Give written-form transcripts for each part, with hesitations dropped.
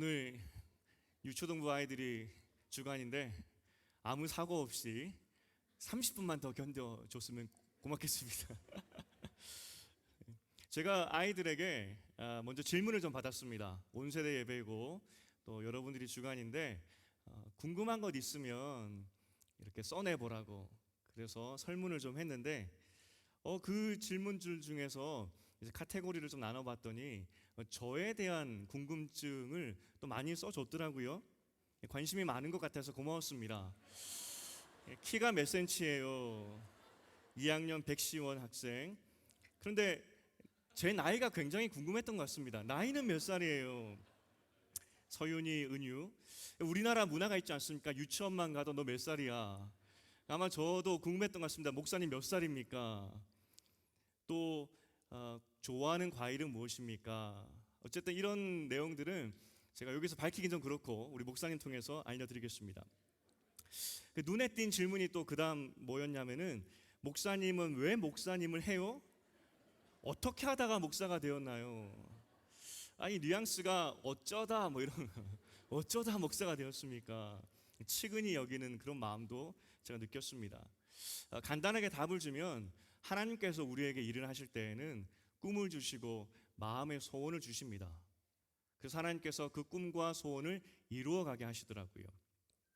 오늘 유초등부 아이들이 주간인데 아무 사고 없이 30분만 더 견뎌줬으면 고맙겠습니다. 제가 아이들에게 먼저 질문을 좀 받았습니다. 온 세대 예배이고 또 여러분들이 주간인데 궁금한 것 있으면 이렇게 써내보라고, 그래서 설문을 좀 했는데 그 질문들 중에서 이제 카테고리를 좀 나눠봤더니 저에 대한 궁금증을 또 많이 써줬더라고요. 관심이 많은 것 같아서 고마웠습니다. 키가 몇 센치예요? 2학년 백시원 학생. 그런데 제 나이가 굉장히 궁금했던 것 같습니다. 나이는 몇 살이에요? 서윤이, 은유. 우리나라 문화가 있지 않습니까? 유치원만 가도 너 몇 살이야? 아마 저도 궁금했던 것 같습니다. 목사님 몇 살입니까? 또 좋아하는 과일은 무엇입니까? 어쨌든 이런 내용들은 제가 여기서 밝히긴 좀 그렇고 우리 목사님 통해서 알려드리겠습니다. 눈에 띈 질문이 또 그 다음 뭐였냐면은, 목사님은 왜 목사님을 해요? 어떻게 하다가 목사가 되었나요? 아니 뉘앙스가 어쩌다 뭐 이런 어쩌다 목사가 되었습니까? 측은히 여기는 그런 마음도 제가 느꼈습니다. 간단하게 답을 주면, 하나님께서 우리에게 일을 하실 때에는 꿈을 주시고 마음의 소원을 주십니다. 그래서 하나님께서 그 꿈과 소원을 이루어가게 하시더라고요.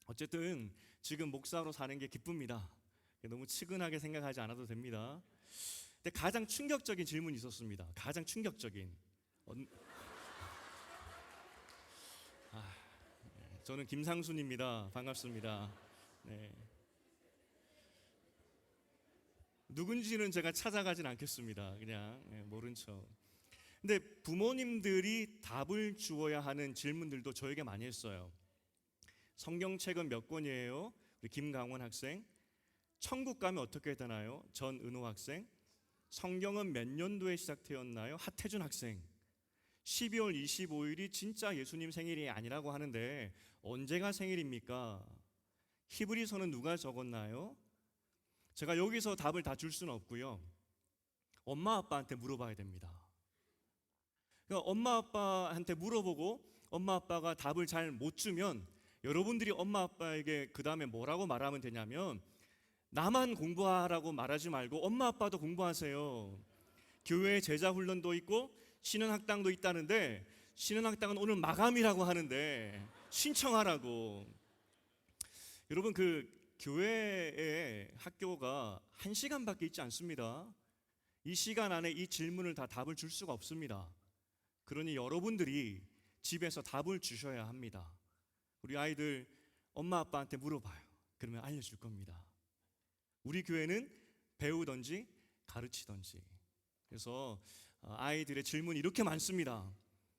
어쨌든 지금 목사로 사는 게 기쁩니다. 너무 측은하게 생각하지 않아도 됩니다. 근데 가장 충격적인 질문이 있었습니다. 가장 충격적인. 저는 김상순입니다. 반갑습니다. 네. 누군지는 제가 찾아가진 않겠습니다. 그냥 모른 척. 근데 부모님들이 답을 주어야 하는 질문들도 저에게 많이 했어요. 성경책은 몇 권이에요? 우리 김강원 학생. 천국 가면 어떻게 되나요? 전은호 학생. 성경은 몇 년도에 시작되었나요? 하태준 학생. 12월 25일이 진짜 예수님 생일이 아니라고 하는데 언제가 생일입니까? 히브리서는 누가 적었나요? 제가 여기서 답을 다 줄 수는 없고요. 엄마 아빠한테 물어봐야 됩니다. 그러니까 엄마 아빠한테 물어보고 엄마 아빠가 답을 잘 못 주면 여러분들이 엄마 아빠에게 그 다음에 뭐라고 말하면 되냐면, 나만 공부하라고 말하지 말고 엄마 아빠도 공부하세요. 교회에 제자 훈련도 있고 신흥학당도 있다는데, 신흥학당은 오늘 마감이라고 하는데 신청하라고. 여러분, 그 교회의 학교가 1시간밖에 있지 않습니다. 이 시간 안에 이 질문을 다 답을 줄 수가 없습니다. 그러니 여러분들이 집에서 답을 주셔야 합니다. 우리 아이들 엄마 아빠한테 물어봐요. 그러면 알려줄 겁니다. 우리 교회는 배우던지 가르치던지. 그래서 아이들의 질문이 이렇게 많습니다.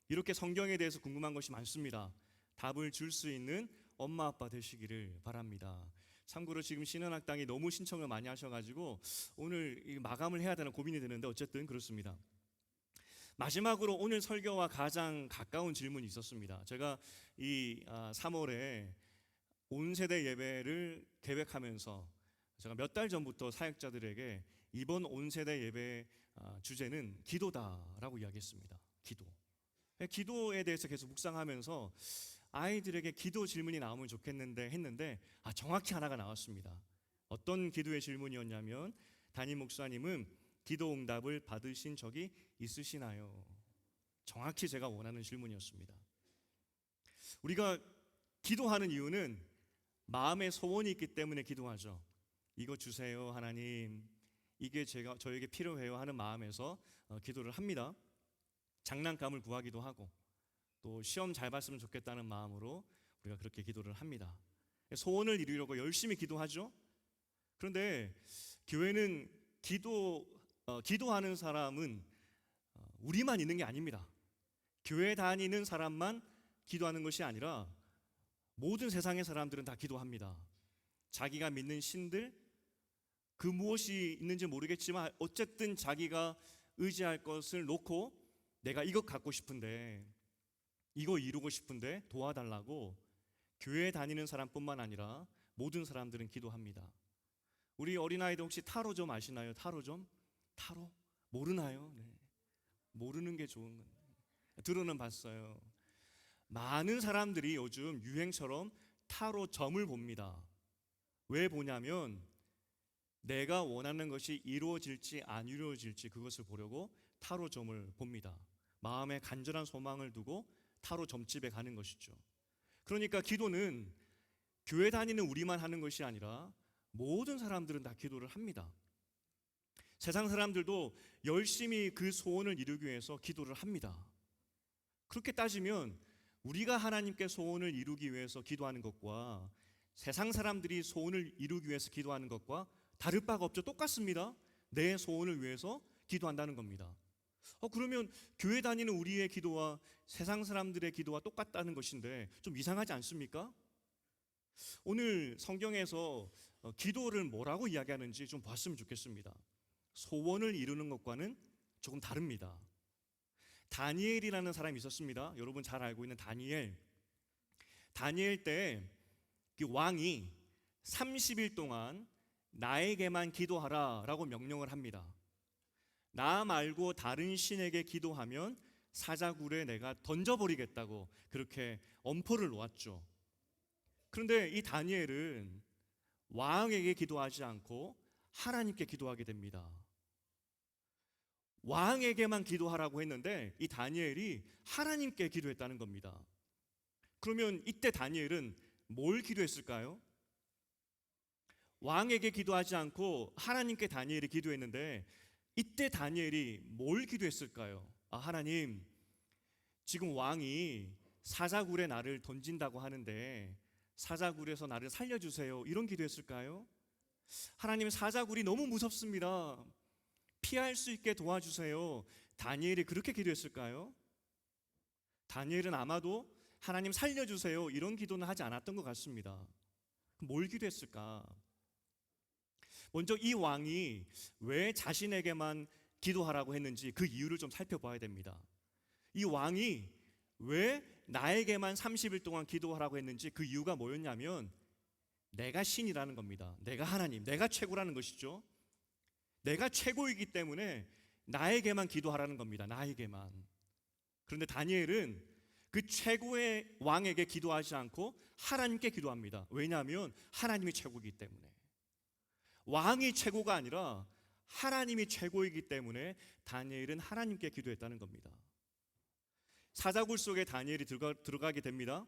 이렇게 성경에 대해서 궁금한 것이 많습니다. 답을 줄 수 있는 엄마 아빠 되시기를 바랍니다. 참고로 지금 신흥학당이 너무 신청을 많이 하셔가지고 오늘 마감을 해야 되는 고민이 되는데, 어쨌든 그렇습니다. 마지막으로 오늘 설교와 가장 가까운 질문이 있었습니다. 제가 이 3월에 온 세대 예배를 계획하면서 제가 몇 달 전부터 사역자들에게 이번 온 세대 예배 주제는 기도다라고 이야기했습니다. 기도에 대해서 계속 묵상하면서 아이들에게 기도 질문이 나오면 좋겠는데 했는데 정확히 하나가 나왔습니다. 어떤 기도의 질문이었냐면, 담임 목사님은 기도 응답을 받으신 적이 있으시나요? 정확히 제가 원하는 질문이었습니다. 우리가 기도하는 이유는 마음의 소원이 있기 때문에 기도하죠. 이거 주세요 하나님, 이게 저에게 필요해요 하는 마음에서 기도를 합니다. 장난감을 구하기도 하고 또 시험 잘 봤으면 좋겠다는 마음으로 우리가 그렇게 기도를 합니다. 소원을 이루려고 열심히 기도하죠. 그런데 교회는 기도하는 사람은 우리만 있는 게 아닙니다. 교회 다니는 사람만 기도하는 것이 아니라 모든 세상의 사람들은 다 기도합니다. 자기가 믿는 신들, 그 무엇이 있는지 모르겠지만 어쨌든 자기가 의지할 것을 놓고 내가 이것 갖고 싶은데, 이거 이루고 싶은데 도와달라고 교회 다니는 사람뿐만 아니라 모든 사람들은 기도합니다. 우리 어린아이들 혹시 타로 좀 아시나요? 타로 좀? 타로? 모르나요? 네. 모르는 게 좋은 건데. 들어는 봤어요. 많은 사람들이 요즘 유행처럼 타로 점을 봅니다. 왜 보냐면 내가 원하는 것이 이루어질지 안 이루어질지 그것을 보려고 타로 점을 봅니다. 마음에 간절한 소망을 두고 타로 점집에 가는 것이죠. 그러니까 기도는 교회 다니는 우리만 하는 것이 아니라 모든 사람들은 다 기도를 합니다. 세상 사람들도 열심히 그 소원을 이루기 위해서 기도를 합니다. 그렇게 따지면 우리가 하나님께 소원을 이루기 위해서 기도하는 것과 세상 사람들이 소원을 이루기 위해서 기도하는 것과 다를 바가 없죠. 똑같습니다. 내 소원을 위해서 기도한다는 겁니다. 그러면 교회 다니는 우리의 기도와 세상 사람들의 기도와 똑같다는 것인데 좀 이상하지 않습니까? 오늘 성경에서 기도를 뭐라고 이야기하는지 좀 봤으면 좋겠습니다. 소원을 이루는 것과는 조금 다릅니다. 다니엘이라는 사람이 있었습니다. 여러분 잘 알고 있는 다니엘. 다니엘 때 그 왕이 30일 동안 나에게만 기도하라 라고 명령을 합니다. 나 말고 다른 신에게 기도하면 사자굴에 내가 던져버리겠다고 그렇게 엄포를 놓았죠. 그런데 이 다니엘은 왕에게 기도하지 않고 하나님께 기도하게 됩니다. 왕에게만 기도하라고 했는데 이 다니엘이 하나님께 기도했다는 겁니다. 그러면 이때 다니엘은 뭘 기도했을까요? 왕에게 기도하지 않고 하나님께 다니엘이 기도했는데 이때 다니엘이 뭘 기도했을까요? 하나님, 지금 왕이 사자굴에 나를 던진다고 하는데 사자굴에서 나를 살려주세요. 이런 기도했을까요? 하나님, 사자굴이 너무 무섭습니다. 피할 수 있게 도와주세요. 다니엘이 그렇게 기도했을까요? 다니엘은 아마도 하나님 살려주세요. 이런 기도는 하지 않았던 것 같습니다. 뭘 기도했을까? 먼저 이 왕이 왜 자신에게만 기도하라고 했는지 그 이유를 좀 살펴봐야 됩니다. 이 왕이 왜 나에게만 30일 동안 기도하라고 했는지 그 이유가 뭐였냐면 내가 신이라는 겁니다. 내가 하나님, 내가 최고라는 것이죠. 내가 최고이기 때문에 나에게만 기도하라는 겁니다. 나에게만. 그런데 다니엘은 그 최고의 왕에게 기도하지 않고 하나님께 기도합니다. 왜냐하면 하나님이 최고이기 때문에. 왕이 최고가 아니라 하나님이 최고이기 때문에 다니엘은 하나님께 기도했다는 겁니다. 사자굴 속에 다니엘이 들어가게 됩니다.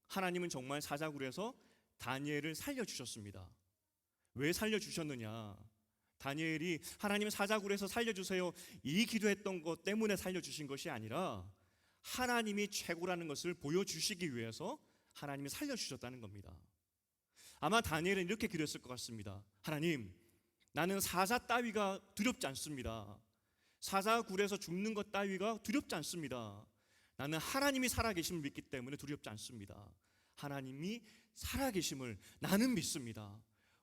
하나님은 정말 사자굴에서 다니엘을 살려주셨습니다. 왜 살려주셨느냐? 다니엘이 하나님 사자굴에서 살려주세요 이 기도했던 것 때문에 살려주신 것이 아니라 하나님이 최고라는 것을 보여주시기 위해서 하나님이 살려주셨다는 겁니다. 아마 다니엘은 이렇게 기도했을 것 같습니다. 하나님, 나는 사자 따위가 두렵지 않습니다. 사자굴에서 죽는 것 따위가 두렵지 않습니다. 나는 하나님이 살아계심을 믿기 때문에 두렵지 않습니다. 하나님이 살아계심을 나는 믿습니다.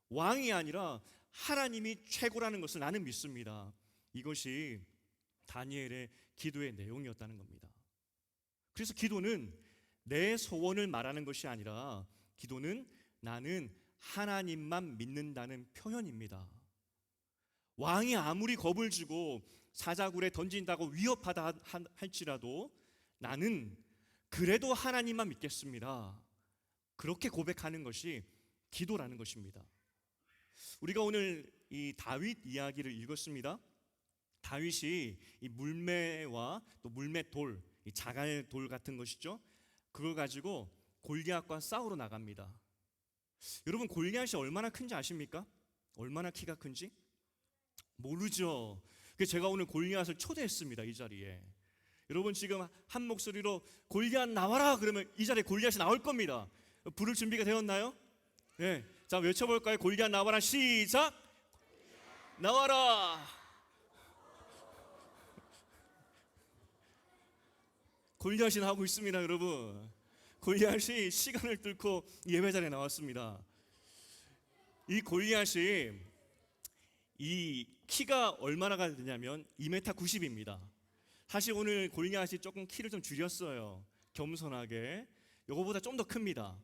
왕이 아니라 하나님이 최고라는 것을 나는 믿습니다. 이것이 다니엘의 기도의 내용이었다는 겁니다. 그래서 기도는 내 소원을 말하는 것이 아니라 기도는 나는 하나님만 믿는다는 표현입니다. 왕이 아무리 겁을 주고 사자굴에 던진다고 위협하다 할지라도 나는 그래도 하나님만 믿겠습니다. 그렇게 고백하는 것이 기도라는 것입니다. 우리가 오늘 이 다윗 이야기를 읽었습니다. 다윗이 이 물매와 또 물맷돌, 이 자갈돌 같은 것이죠. 그걸 가지고 골리앗과 싸우러 나갑니다. 여러분, 골리앗이 얼마나 큰지 아십니까? 얼마나 키가 큰지? 모르죠. 그래서 제가 오늘 골리앗을 초대했습니다. 이 자리에. 여러분 지금 한 목소리로 골리앗 나와라 그러면 이 자리에 골리앗이 나올 겁니다. 부를 준비가 되었나요? 네. 자, 외쳐볼까요? 골리앗 나와라. 시작. 나와라. 골리앗이 나오고 있습니다. 여러분, 골리앗이 시간을 뚫고 예배 자리에 나왔습니다. 이 골리앗이 이 키가 얼마나 되냐면 2m 90입니다. 사실 오늘 골리앗이 조금 키를 좀 줄였어요. 겸손하게. 요거보다 좀 더 큽니다.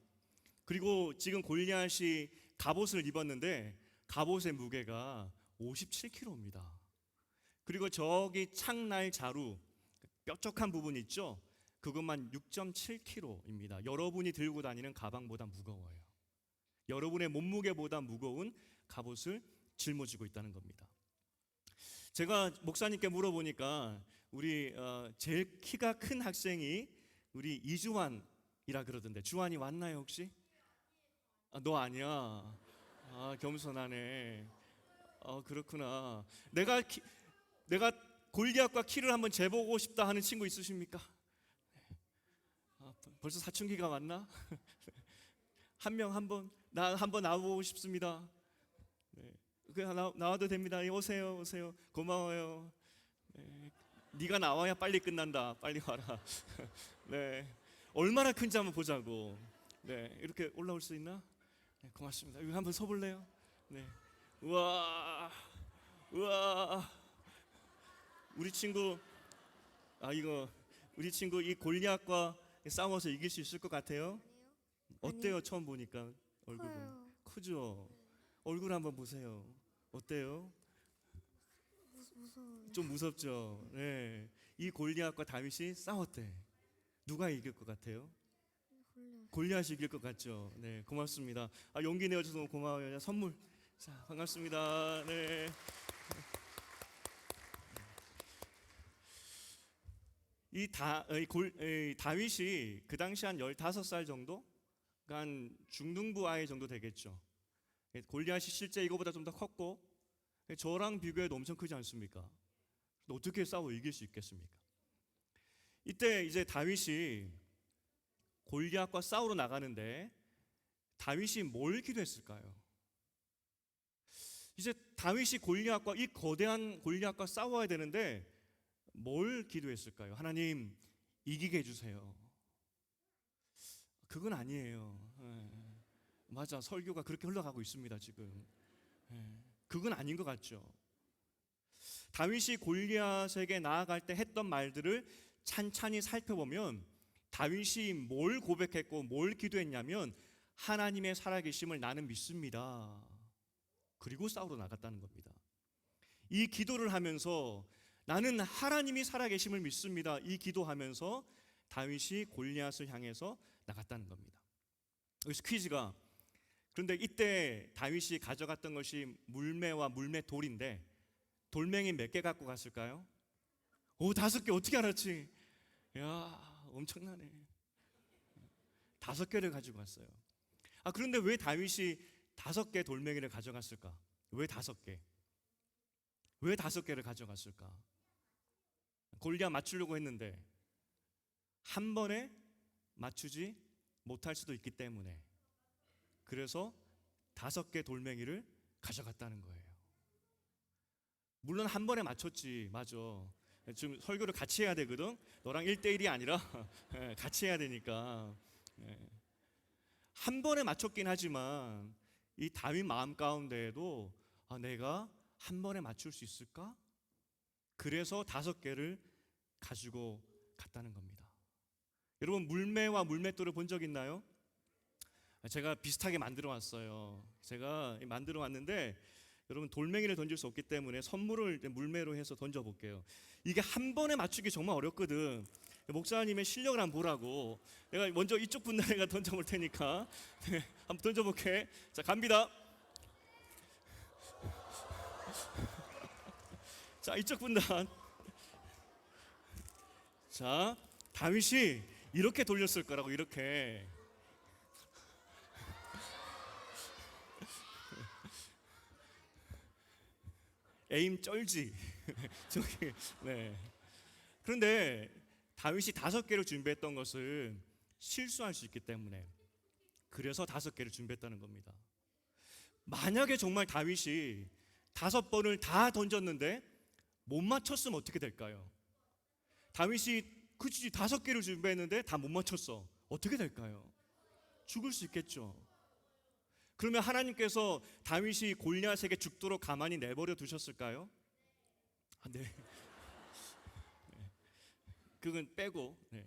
그리고 지금 골리앗이 갑옷을 입었는데 갑옷의 무게가 57kg입니다. 그리고 저기 창날 자루, 뾰족한 부분 있죠? 그것만 6.7kg입니다. 여러분이 들고 다니는 가방보다 무거워요. 여러분의 몸무게보다 무거운 갑옷을 짊어지고 있다는 겁니다. 제가 목사님께 물어보니까 우리 제일 키가 큰 학생이 우리 이주환이라 그러던데, 주환이 왔나요 혹시? 너 아니야. 겸손하네. 그렇구나. 내가 골리앗과 키를 한번 재보고 싶다 하는 친구 있으십니까? 벌써 사춘기가 왔나? 한 명 나 한번 나와보고 싶습니다. 네. 나와도 됩니다. 오세요. 고마워요. 네. 네가 나와야 빨리 끝난다. 빨리 와라. 네. 얼마나 큰지 한번 보자고. 네. 이렇게 올라올 수 있나? 네, 고맙습니다. 여기 한번 서볼래요? 네. 우와. 우리 친구 우리 친구 이 골리앗과 싸워서 이길 수 있을 것 같아요? 어때요? 처음 보니까 얼굴 보면 크죠? 얼굴 한번 보세요. 어때요? 무서워요. 좀 무섭죠? 네. 이 골리앗과 다윗이 싸웠대. 누가 이길 것 같아요? 골리앗이 이길 것 같죠? 네, 고맙습니다. 용기 내어줘서 너무 고마워요. 선물. 자, 반갑습니다. 네. 다윗이 그 당시 한 15살 정도? 한 중등부 아이 정도 되겠죠. 골리앗이 실제 이거보다 좀 더 컸고, 저랑 비교해도 엄청 크지 않습니까? 어떻게 싸워 이길 수 있겠습니까? 이때 이제 다윗이 골리앗과 싸우러 나가는데 다윗이 뭘 기도했을까요? 이제 다윗이 이 거대한 골리앗과 싸워야 되는데 뭘 기도했을까요? 하나님, 이기게 해주세요. 그건 아니에요. 맞아, 설교가 그렇게 흘러가고 있습니다 지금. 그건 아닌 것 같죠. 다윗이 골리앗에게 나아갈 때 했던 말들을 찬찬히 살펴보면 다윗이 뭘 고백했고 뭘 기도했냐면, 하나님의 살아계심을 나는 믿습니다. 그리고 싸우러 나갔다는 겁니다. 이 기도를 하면서 나는 하나님이 살아계심을 믿습니다. 이 기도하면서 다윗이 골리앗을 향해서 나갔다는 겁니다. 여기서 퀴즈가, 그런데 이때 다윗이 가져갔던 것이 물매와 물매돌인데 돌멩이 몇 개 갖고 갔을까요? 5개. 어떻게 알았지? 야, 엄청나네. 5개를 가지고 갔어요. 그런데 왜 다윗이 5개 돌멩이를 가져갔을까? 왜 5개? 왜 5개를 가져갔을까? 골리앗 맞추려고 했는데 한 번에 맞추지 못할 수도 있기 때문에, 그래서 5개 돌멩이를 가져갔다는 거예요. 물론 한 번에 맞췄지, 맞아. 지금 설교를 같이 해야 되거든. 너랑 1대1이 아니라 같이 해야 되니까. 한 번에 맞췄긴 하지만 이 다윗 마음 가운데에도 내가 한 번에 맞출 수 있을까? 그래서 5개를 가지고 갔다는 겁니다. 여러분, 물매와 물맷돌을 본 적 있나요? 제가 비슷하게 만들어 왔어요. 제가 만들어 왔는데 여러분, 돌멩이를 던질 수 없기 때문에 선물을 물매로 해서 던져 볼게요. 이게 한 번에 맞추기 정말 어렵거든. 목사님의 실력을 한번 보라고. 내가 먼저 이쪽 분단에가 던져 볼 테니까 한번 던져 볼게. 자, 갑니다. 자, 이쪽 분단. 자, 다윗이 이렇게 돌렸을 거라고, 이렇게. 에임 쩔지. 저기, 네. 그런데 다윗이 5개를 준비했던 것은 실수할 수 있기 때문에, 그래서 5개를 준비했다는 겁니다. 만약에 정말 다윗이 5번을 다 던졌는데 못 맞췄으면 어떻게 될까요? 다윗이 그치 5개를 준비했는데 다 못 맞췄어. 어떻게 될까요? 죽을 수 있겠죠. 그러면 하나님께서 다윗이 골리앗에게 죽도록 가만히 내버려 두셨을까요? 네. 그건 빼고. 네.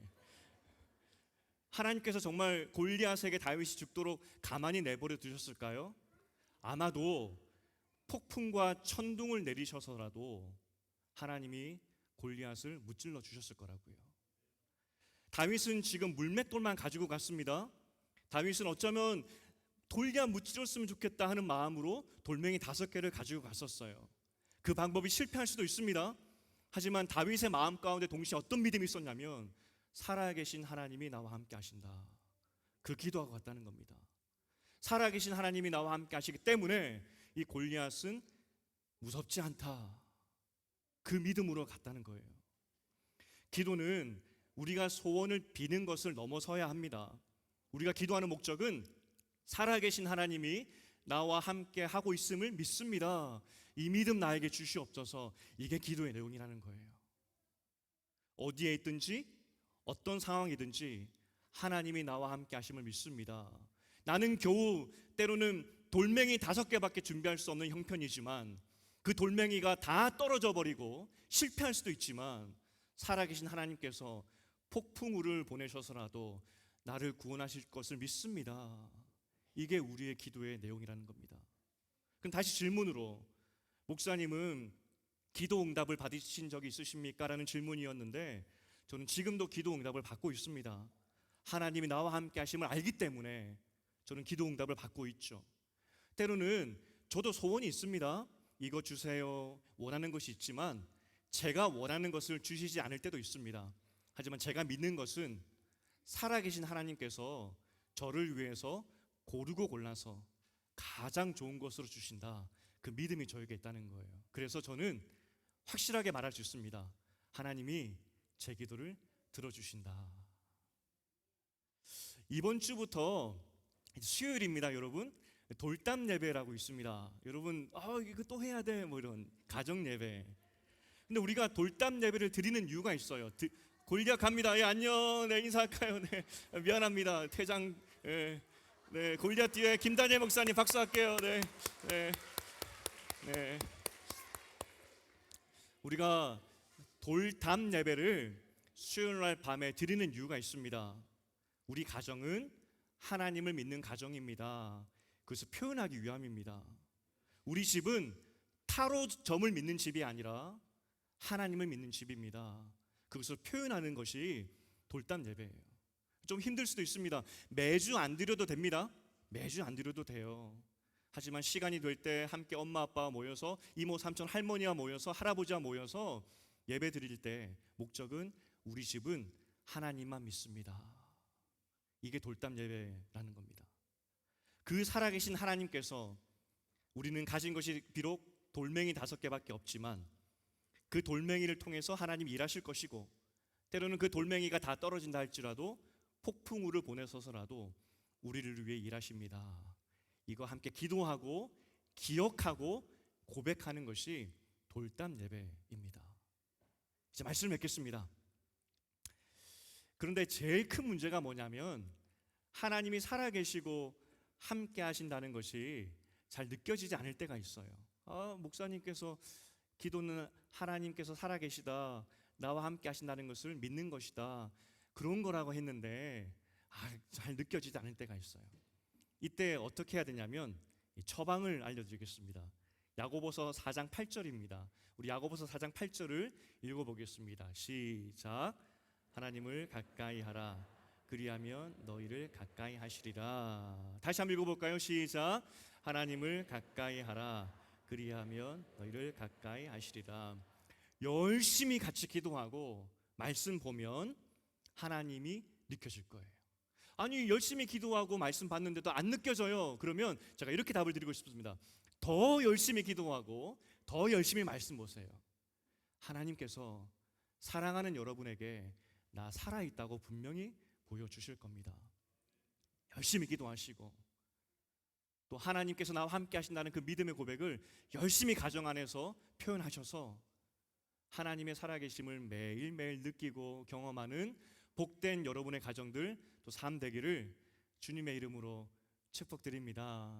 하나님께서 정말 골리앗에게 다윗이 죽도록 가만히 내버려 두셨을까요? 아마도 폭풍과 천둥을 내리셔서라도 하나님이 골리앗을 무찔러 주셨을 거라고요. 다윗은 지금 물맷돌만 가지고 갔습니다. 다윗은 어쩌면 돌야 무찌렀으면 좋겠다 하는 마음으로 돌멩이 5개를 가지고 갔었어요. 그 방법이 실패할 수도 있습니다. 하지만 다윗의 마음 가운데 동시에 어떤 믿음이 있었냐면 살아계신 하나님이 나와 함께 하신다. 그 기도하고 갔다는 겁니다. 살아계신 하나님이 나와 함께 하시기 때문에 이 골리앗은 무섭지 않다. 그 믿음으로 갔다는 거예요. 기도는 우리가 소원을 비는 것을 넘어서야 합니다. 우리가 기도하는 목적은 살아계신 하나님이 나와 함께 하고 있음을 믿습니다. 이 믿음 나에게 주시옵소서. 이게 기도의 내용이라는 거예요. 어디에 있든지 어떤 상황이든지 하나님이 나와 함께 하심을 믿습니다. 나는 겨우 때로는 돌멩이 5개밖에 준비할 수 없는 형편이지만 그 돌멩이가 다 떨어져 버리고 실패할 수도 있지만 살아계신 하나님께서 폭풍우를 보내셔서라도 나를 구원하실 것을 믿습니다. 이게 우리의 기도의 내용이라는 겁니다. 그럼 다시 질문으로, 목사님은 기도 응답을 받으신 적이 있으십니까? 라는 질문이었는데 저는 지금도 기도 응답을 받고 있습니다. 하나님이 나와 함께 하심을 알기 때문에 저는 기도 응답을 받고 있죠. 때로는 저도 소원이 있습니다. 이거 주세요. 원하는 것이 있지만 제가 원하는 것을 주시지 않을 때도 있습니다. 하지만 제가 믿는 것은 살아계신 하나님께서 저를 위해서 고르고 골라서 가장 좋은 것으로 주신다. 그 믿음이 저에게 있다는 거예요. 그래서 저는 확실하게 말할 수 있습니다. 하나님이 제 기도를 들어주신다. 이번 주부터 수요일입니다, 여러분. 돌담 예배라고 있습니다. 여러분, 이거 또 해야 돼, 뭐 이런 가정 예배. 근데 우리가 돌담 예배를 드리는 이유가 있어요. 골리앗 갑니다. 예, 안녕. 네, 인사할까요? 네, 미안합니다. 퇴장. 네, 골리앗 뒤에 김다니엘 목사님 박수할게요. 네, 네, 네. 우리가 돌담 예배를 수요일 날 밤에 드리는 이유가 있습니다. 우리 가정은 하나님을 믿는 가정입니다. 그것을 표현하기 위함입니다. 우리 집은 타로점을 믿는 집이 아니라 하나님을 믿는 집입니다. 그것을 표현하는 것이 돌담 예배예요. 좀 힘들 수도 있습니다. 매주 안 드려도 됩니다. 매주 안 드려도 돼요. 하지만 시간이 될 때 함께 엄마 아빠와 모여서 이모 삼촌 할머니와 모여서 할아버지와 모여서 예배 드릴 때 목적은 우리 집은 하나님만 믿습니다. 이게 돌담 예배라는 겁니다. 그 살아계신 하나님께서 우리는 가진 것이 비록 돌멩이 5개밖에 없지만 그 돌멩이를 통해서 하나님이 일하실 것이고 때로는 그 돌멩이가 다 떨어진다 할지라도 폭풍우를 보내서서라도 우리를 위해 일하십니다. 이거 함께 기도하고 기억하고 고백하는 것이 돌담 예배입니다. 이제 말씀을 맺겠습니다. 그런데 제일 큰 문제가 뭐냐면 하나님이 살아계시고 함께 하신다는 것이 잘 느껴지지 않을 때가 있어요. 목사님께서 기도는 하나님께서 살아계시다, 나와 함께 하신다는 것을 믿는 것이다, 그런 거라고 했는데 잘 느껴지지 않을 때가 있어요. 이때 어떻게 해야 되냐면 처방을 알려드리겠습니다. 야고보서 4장 8절입니다. 우리 야고보서 4장 8절을 읽어보겠습니다. 시작. 하나님을 가까이 하라. 그리하면 너희를 가까이 하시리라. 다시 한번 읽어볼까요? 시작. 하나님을 가까이 하라. 그리하면 너희를 가까이 하시리라. 열심히 같이 기도하고 말씀 보면 하나님이 느껴질 거예요. 아니, 열심히 기도하고 말씀 받는데도 안 느껴져요. 그러면 제가 이렇게 답을 드리고 싶습니다. 더 열심히 기도하고 더 열심히 말씀 보세요. 하나님께서 사랑하는 여러분에게 나 살아있다고 분명히 보여주실 겁니다. 열심히 기도하시고 또 하나님께서 나와 함께 하신다는 그 믿음의 고백을 열심히 가정 안에서 표현하셔서 하나님의 살아계심을 매일매일 느끼고 경험하는 복된 여러분의 가정들 또 삶 되기를 주님의 이름으로 축복드립니다.